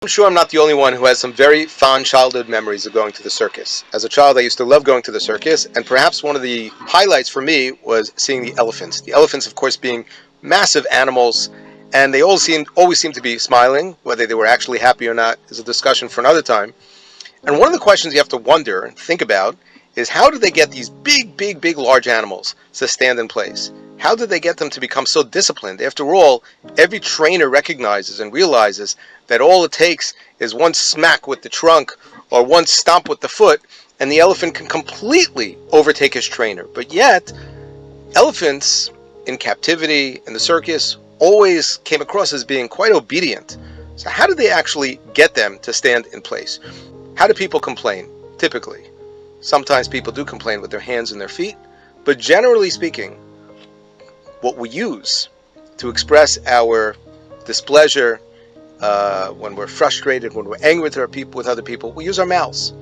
I'm sure I'm not the only one who has some very fond childhood memories of going to the circus. As a child, I used to love going to the circus, and perhaps one of the highlights for me was seeing the elephants. The elephants, of course, being massive animals, and they always seemed to be smiling. Whether they were actually happy or not is a discussion for another time. And one of the questions you have to wonder and think about is, how do they get these big, large animals to stand in place? How did they get them to become so disciplined? After all, every trainer recognizes and realizes that all it takes is one smack with the trunk or one stomp with the foot, and the elephant can completely overtake his trainer. But yet, elephants in captivity, in the circus, always came across as being quite obedient. So how did they actually get them to stand in place? How do people complain, typically? Sometimes people do complain with their hands and their feet, but generally speaking, what we use to express our displeasure, when we're frustrated, when we're angry with other people, we use our mouths.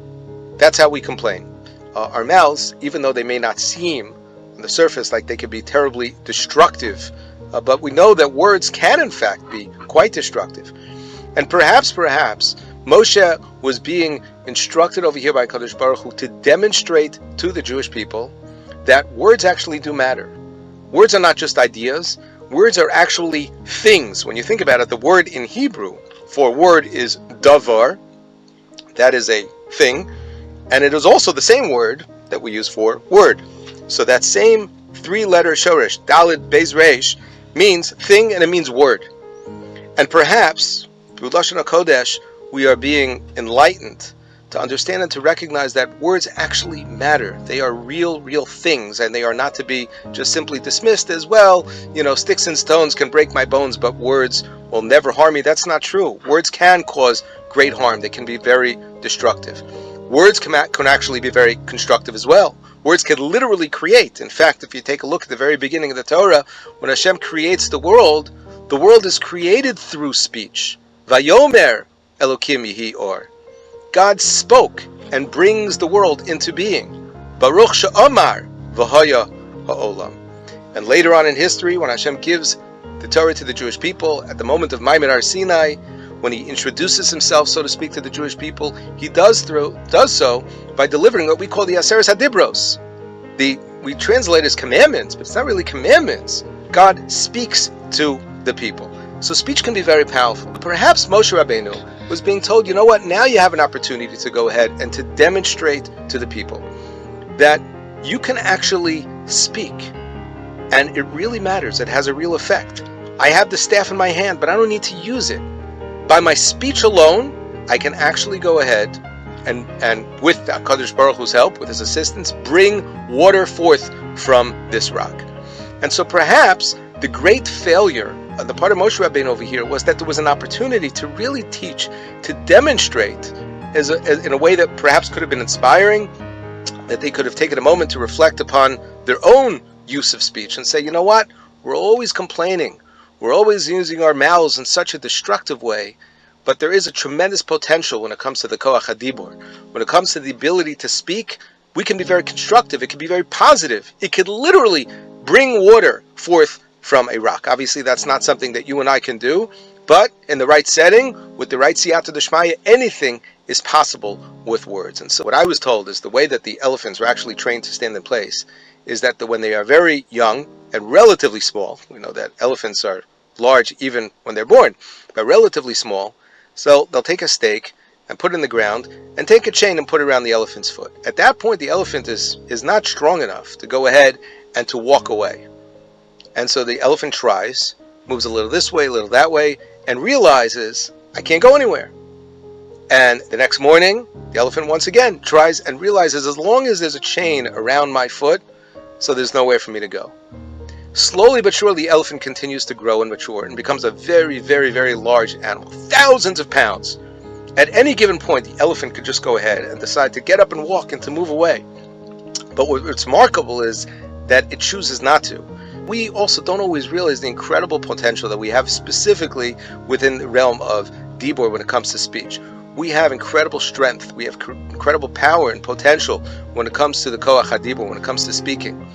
That's how we complain. Our mouths, even though they may not seem on the surface like they could be terribly destructive, but we know that words can in fact be quite destructive. And perhaps Moshe was being instructed over here by Kadosh Baruch Hu to demonstrate to the Jewish people that words actually do matter. Words are not just ideas. Words are actually things. When you think about it, the word in Hebrew for word is davar. That is a thing. And it is also the same word that we use for word. So that same three-letter shoresh, Daled Beis Reish, means thing and it means word. And perhaps, through Lashon HaKodesh, we are being enlightened to understand and to recognize that words actually matter. They are real things, and they are not to be just simply dismissed as, well, sticks and stones can break my bones, but words will never harm me. That's not true. Words can cause great harm. They can be very destructive. Words can actually be very constructive as well. Words can literally create. In fact, if you take a look at the very beginning of the Torah, when Hashem creates the world is created through speech. Vayomer Elokim Yehi Or. God spoke and brings the world into being. Baruch she'amar v'haya ha'olam. And later on in history, when Hashem gives the Torah to the Jewish people, at the moment of Maimon Har Sinai, when He introduces Himself, so to speak, to the Jewish people, He does so by delivering what we call the Aseres HaDibros. We translate as commandments, but it's not really commandments. God speaks to the people. So speech can be very powerful. Perhaps Moshe Rabbeinu was being told, you know what, now you have an opportunity to go ahead and to demonstrate to the people that you can actually speak. And it really matters. It has a real effect. I have the staff in my hand, but I don't need to use it. By my speech alone, I can actually go ahead and with HaKadosh Baruch Hu's help, with His assistance, bring water forth from this rock. And so perhaps the great failure on the part of Moshe Rabbeinu over here was that there was an opportunity to really teach, to demonstrate in a way that perhaps could have been inspiring, that they could have taken a moment to reflect upon their own use of speech and say, you know what, we're always complaining, we're always using our mouths in such a destructive way, but there is a tremendous potential when it comes to the Koach HaDibur. When it comes to the ability to speak, we can be very constructive, it can be very positive, it could literally bring water forth from a rock. Obviously, that's not something that you and I can do, but in the right setting, with the right siyata d'shmaya, anything is possible with words. And so what I was told is the way that the elephants were actually trained to stand in place is that when they are very young and relatively small, we know that elephants are large even when they're born, but relatively small, so they'll take a stake and put it in the ground and take a chain and put it around the elephant's foot. At that point, the elephant is not strong enough to go ahead and to walk away. And so the elephant tries, moves a little this way, a little that way, and realizes, I can't go anywhere. And the next morning, the elephant once again tries and realizes, as long as there's a chain around my foot, so there's nowhere for me to go. Slowly but surely, the elephant continues to grow and mature and becomes a very large animal, thousands of pounds. At any given point, the elephant could just go ahead and decide to get up and walk and to move away. But what's remarkable is that it chooses not to. We also don't always realize the incredible potential that we have specifically within the realm of Dibur when it comes to speech. We have incredible strength, we have incredible power and potential when it comes to the Koach HaDibur, when it comes to speaking.